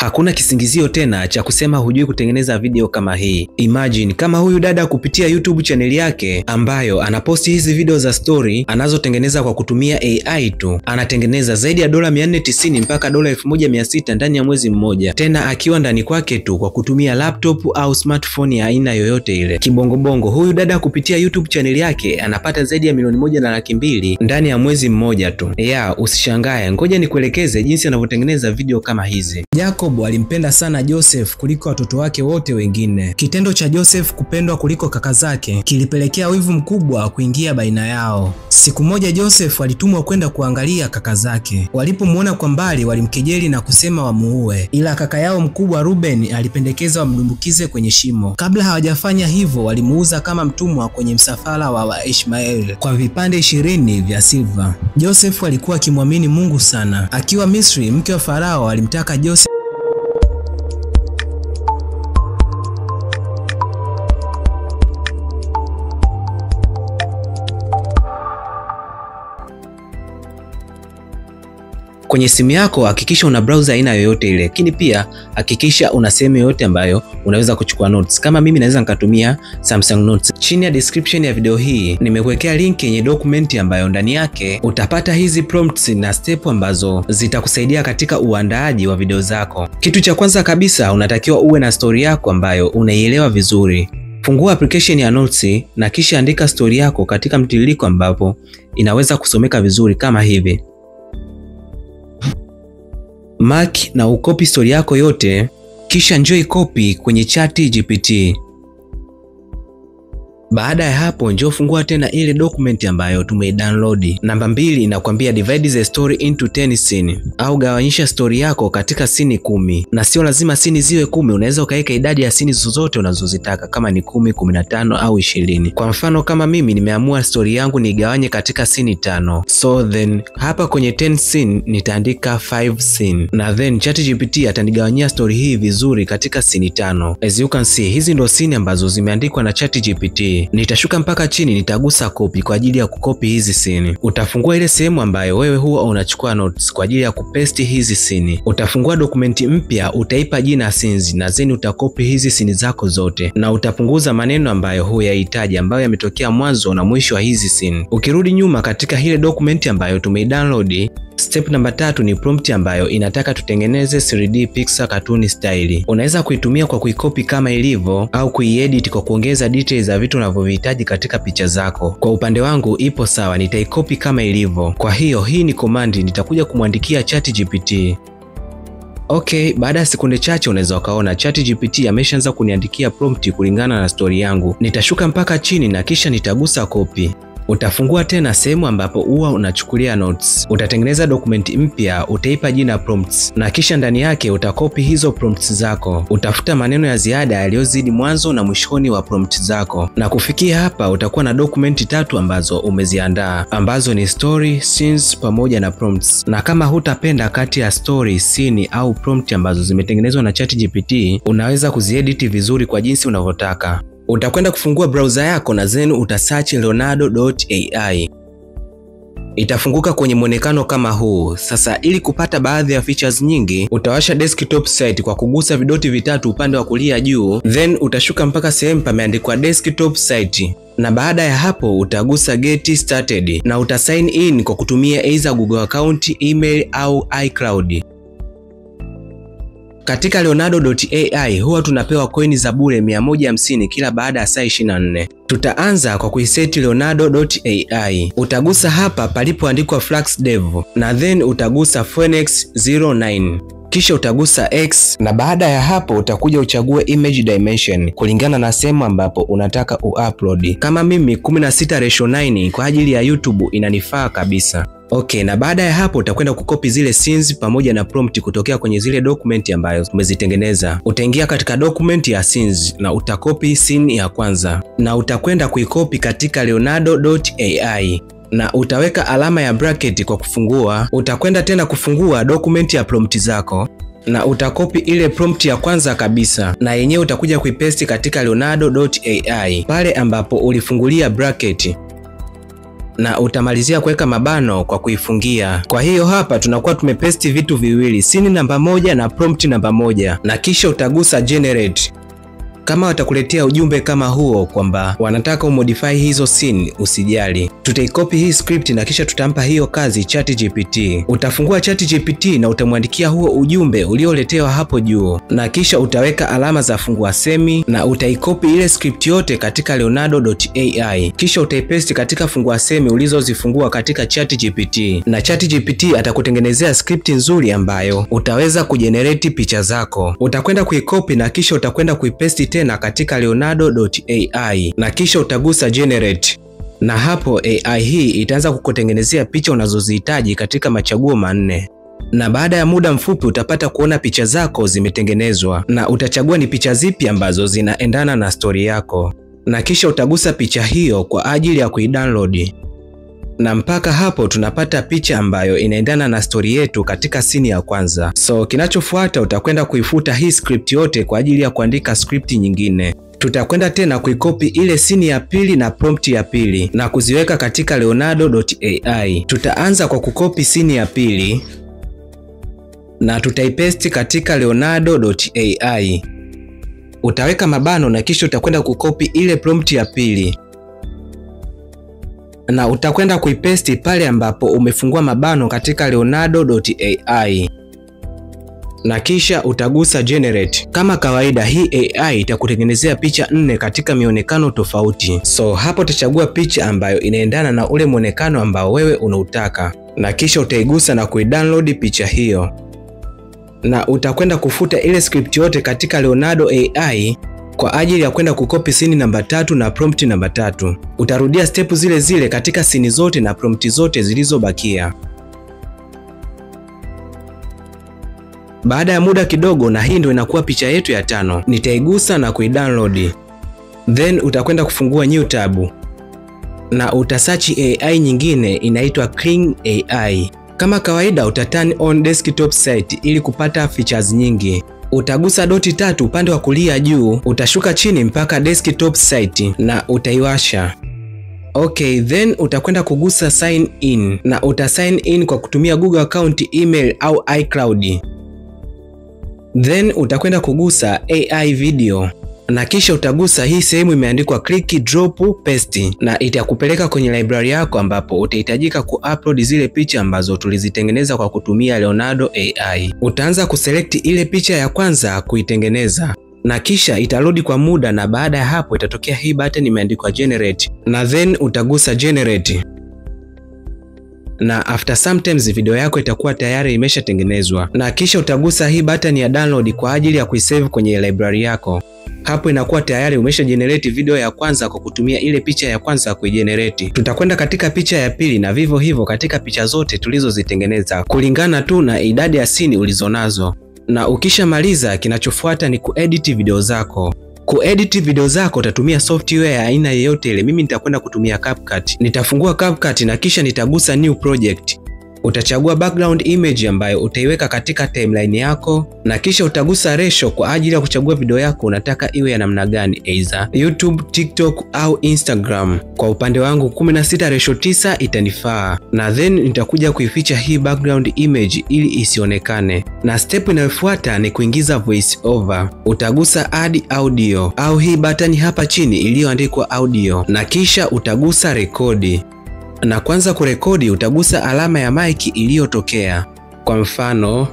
Hakuna kisingizio tena cha kusema hujui kutengeneza video kama hii. Imagine kama huyu dada kupitia YouTube channel yake ambayo anaposti hizi video za story anazotengeneza kwa kutumia AI tu, anatengeneza zaidi ya dola 490 mpaka dola 1600 ndani ya mwezi mmoja, tena akiwa ndani kwake tu kwa kutumia laptop au smartphone ya aina yoyote ile. Kibongobongo, huyu dada kupitia YouTube channel yake anapata zaidi ya milioni 1.2 ndani ya mwezi mmoja tu. Usishangae, ngoja nikuelekeze jinsi anavyotengeneza video kama hizi. Jacob alimpenda sana Joseph kuliko watoto wake wote wengine. Kitendo cha Joseph kupendwa kuliko kaka zake kilipelekea wivu mkubwa kuingia baina yao. Siku moja Joseph alitumwa kwenda kuangalia kaka zake. Walipomuona kwa mbali walimkejeli na kusema wamuue, ila kaka yao mkubwa Ruben alipendekeza wamdumbukize kwenye shimo. Kabla hawajafanya hivyo, walimuuza kama mtumwa kwenye msafara wa Ishmael kwa vipande 20 vya silver. Joseph alikuwa akimwamini Mungu sana. Akiwa Misri, mke wa Farao alimtaka Joseph kwenye simu yako. Hakikisha una browser aina yoyote ile, lakini pia hakikisha una sehemu yoyote ambayo unaweza kuchukua notes. Kama mimi naweza nikatumia Samsung Notes. Chini ya description ya video hii nimekuwekea link yenye document ambayo ndani yake utapata hizi prompts na step ambazo zitakusaidia katika uandaaji wa video zako. Kitu cha kwanza kabisa, unatakiwa uwe na story yako ambayo unaielewa vizuri. Fungua application ya Notes na kisha andika story yako katika mtiririko ambapo inaweza kusomeka vizuri kama hivi. Mark na ukopi story yako yote, kisha njoo copy kwenye ChatGPT. Baada ya hapo njoo fungua tena ile document ambayo tumeidownload. Namba 2 inakwambia divide the story into 10 scene, au gawanyisha story yako katika scene 10. Na sio lazima scene ziwe 10, unaweza ukaweka idadi ya scene zozote unazozitaka kama ni 10, 15 au 20. Kwa mfano kama mimi nimeamua story yangu nigawanye katika scene 5. So then hapa kwenye 10 scene nitaandika 5 scene. Na then ChatGPT atanigawanyia story hii vizuri katika scene 5. As you can see, hizi ndo scene ambazo zimeandikwa na ChatGPT. Nitashuka mpaka chini, nitagusa copy kwa ajili ya kukopi hizi scene. Utafungua ile sehemu ambayo wewe huwa unachukua notes kwa ajili ya kupaste hizi scene. Utafungua dokumenti mpya, utaipa jina scenes, na then utakopi hizi scene zako zote, na utapunguza maneno ambayo huyahitaji ambayo yametokea mwanzo na mwisho wa hizi scene. Ukirudi nyuma katika ile dokumenti ambayo tumeidownload, step namba 3 ni prompt ambayo inataka tutengeneze 3D Pixar cartoon style. Unaweza kuitumia kwa kuikopi kama ilivyo au kuiedit kwa kuongeza details za vitu unavyohitaji katika picha zako. Kwa upande wangu ipo sawa, nitaikopi kama ilivyo. Kwa hiyo hii ni command nitakuja kumwandikia ChatGPT. Okay, baada ya sekunde chache unaweza ukaona ChatGPT ameshaanza kuniandikia prompt kulingana na story yangu. Nitashuka mpaka chini na kisha nitagusa copy. Utafungua tena sehemu ambapo huwa unachukulia notes. Utatengeneza dokumenti mpya, utaipa jina prompts, na kisha ndani yake utakopi hizo prompts zako. Utafuta maneno ya ziada yaliyozidi mwanzo na mwishoni wa prompts zako. Na kufikia hapa utakuwa na dokumenti 3 ambazo umeziandaa, ambazo ni story, scenes pamoja na prompts. Na kama hutapenda kati ya story, scene au prompt ambazo zimetengenezwa na ChatGPT, unaweza kuziedit vizuri kwa jinsi unavyotaka. Utakwenda kufungua browser yako na then utasearch Leonardo.ai. Itafunguka kwenye mwonekano kama huu. Sasa ili kupata baadhi ya features nyingi, utawasha desktop site kwa kugusa vidoti vitatu upande wa kulia juu, then utashuka mpaka sehemu pameandikwa desktop site. Na baada ya hapo utagusa get started na utasign in kwa kutumia either Google account, email au iCloud. Katika Leonardo.ai huwa tunapewa coin za bure 150 kila baada ya saa 24. Tutaanza kwa kuiseti Leonardo.ai. Utagusa hapa palipoandikwa FluxDev na then utagusa Phoenix 09. Kisha utagusa X, na baada ya hapo utakuja uchague image dimension kulingana na sehemu ambapo unataka uupload. Kama mimi 16:9 kwa ajili ya YouTube inanifaa kabisa. Okay, na baada ya hapo utakwenda kukopi zile scenes pamoja na prompt kutokea kwenye zile document ambayo umezitengeneza. Utaingia katika document ya scenes na utakopi scene ya kwanza na utakwenda kuikopi katika Leonardo.ai. Na utaweka alama ya bracket kwa kufungua. Utakwenda tena kufungua document ya prompt zako na utakopi ile prompt ya kwanza kabisa, na yenyewe utakuja kuipaste katika Leonardo.ai pale ambapo ulifungulia bracket. na utamalizia kuweka mabano kwa kuifungia. Kwa hiyo hapa tunakuwa tumepesti vitu viwili, scene namba 1 na prompt namba 1, na kisha utagusa generate. Kama watakuletea ujumbe kama huo kwamba wanataka umodify hizo scene, usijali. Tutaikopi hii script na kisha tutampa hiyo kazi ChatGPT. Utafungua ChatGPT na utamwandikia huo ujumbe ulioletewa hapo juu, na kisha utaweka alama za fungua semi na utaikopi ile script yote katika Leonardo.ai. Kisha utaipaste katika fungua semi ulizozifungua katika ChatGPT, na ChatGPT atakutengenezea script nzuri ambayo utaweza kujenerate picha zako. Utakwenda kuikopi na kisha utakwenda kuipaste tena katika Leonardo.ai na kisha utagusa generate, na hapo AI hii itaanza kukutengenezea picha unazozihitaji katika machaguo manne. Na baada ya muda mfupi utapata kuona picha zako zimetengenezwa, na utachagua ni picha zipi ambazo zinaendana na story yako, na kisha utagusa picha hiyo kwa ajili ya kuidownload. Na mpaka hapo tunapata picha ambayo inaendana na story yetu katika scene ya kwanza. So kinachofuata utakwenda kuifuta hii script yote kwa ajili ya kuandika script nyingine. Tutakwenda tena kuikopi ile scene ya pili na prompt ya pili na kuziweka katika Leonardo.ai. Tutaanza kwa kukopi scene ya pili na tutaipaste katika Leonardo.ai. Utaweka mabano na kisha utakwenda kukopi ile prompt ya pili na utakwenda kuipaste pale ambapo umefungua mabano katika Leonardo.ai, na kisha utagusa generate. Kama kawaida hii AI itakutengenezea picha 4 katika mionekano tofauti. So hapo utachagua picha ambayo inaendana na ule mwonekano ambao wewe unautaka, na kisha utaigusa na kuidownload picha hiyo, na utakwenda kufuta ile script yote katika Leonardo.ai kwa ajili ya kwenda kukopi scene namba 3 na prompt namba 3. Utarudia step zile zile katika scene zote na prompt zote zilizobakia. Baada ya muda kidogo, na hii ndio inakuwa picha yetu ya 5. Nitaigusa na kuidownload. Then utakwenda kufungua new tab na utasearch AI nyingine inaitwa Kling AI. Kama kawaida utaturn on desktop site ili kupata features nyingi. Utagusa doti 3 upande wa kulia juu, utashuka chini mpaka desktop site na utaiwasha. Okay, then utakwenda kugusa sign in na utasign in kwa kutumia Google account, email au iCloud. Then utakwenda kugusa AI video na kisha utagusa hii sehemu imeandikwa click drop paste, na itakupeleka kwenye library yako ambapo utahitajika kuupload zile picha ambazo tulizitengeneza kwa kutumia Leonardo.ai. Utaanza kuselect ile picha ya kwanza kuitengeneza, na kisha itarudi kwa muda, na baada ya hapo itatokea hii button imeandikwa generate, na then utagusa generate. Na after sometimes video yako itakuwa tayari imeshatengenezwa, na kisha utagusa hii button ya download kwa ajili ya kuisave kwenye library yako. Hapo inakuwa tayari umesha generate video ya kwanza kwa kutumia ile picha ya kwanza kuigenerate. Tutakwenda katika picha ya pili na vivyo hivyo katika picha zote tulizozitengeneza kulingana tu na idadi ya scene ulizonazo. Na ukishamaliza, kinachofuata ni kuedit video zako. Kuedit video zako utatumia software ya aina yoyote ile. Mimi nitakwenda kutumia CapCut. Nitafungua CapCut na kisha nitagusa new project. Utachagua background image ambayo utaiweka katika timeline yako, na kisha utagusa ratio kwa ajili ya kuchagua video yako unataka iwe ya namna gani, either YouTube, TikTok au Instagram. Kwa upande wangu 16:9 itanifaa, na then nitakuja kuificha hii background image ili isionekane. Na step inayofuata ni kuingiza voice over. Utagusa add audio au hii button hapa chini iliyoandikwa audio, na kisha utagusa record. Na kwanza kurekodi utagusa alama ya mic iliyotokea. Kwa mfano,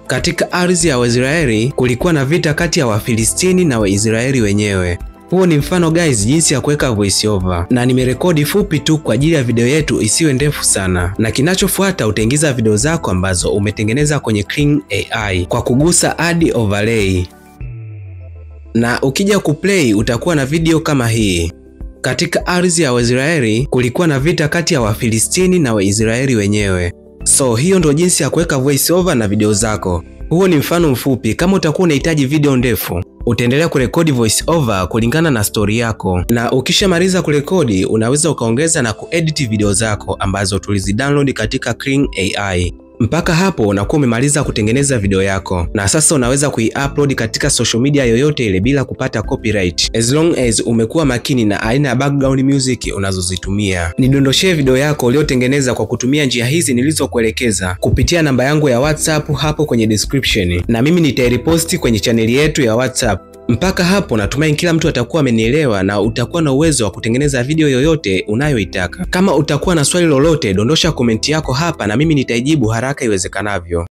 katika ardhi ya Waisraeli kulikuwa na vita kati ya Wafilistini na Waisraeli wenyewe. Huo ni mfano guys, jinsi ya kuweka voice over, na nimerekodi fupi tu kwa ajili ya video yetu isiwe ndefu sana. Na kinachofuata utaingiza video zako ambazo umetengeneza kwenye Kling AI kwa kugusa add overlay. Na ukija kuplay utakuwa na video kama hii. Katika ardhi ya Waisraeli kulikuwa na vita kati ya Wafilistini na Waisraeli wenyewe. So hiyo ndo jinsi ya kuweka voice over na video zako. Huo ni mfano mfupi. Kama utakuwa unahitaji video ndefu, utaendelea kurekodi voice over kulingana na story yako. Na ukishamaliza kurekodi, unaweza ukaongeza na kuedit video zako ambazo tulizidownload katika Kling AI. Mpaka hapo unakuwa umemaliza kutengeneza video yako, na sasa unaweza kui-upload katika social media yoyote ile bila kupata copyright, as long as umekuwa makini na aina ya background music unazozitumia. Nidondoshee video yako uliotengeneza kwa kutumia njia hizi nilizokuelekeza kupitia namba yangu ya WhatsApp hapo kwenye description, na mimi nitaireposti kwenye chaneli yetu ya WhatsApp. Mpaka hapo natumai kila mtu atakuwa amenielewa na utakuwa na uwezo wa kutengeneza video yoyote unayoitaka. Kama utakuwa na swali lolote, dondosha komenti yako hapa na mimi nitaijibu haraka iwezekanavyo.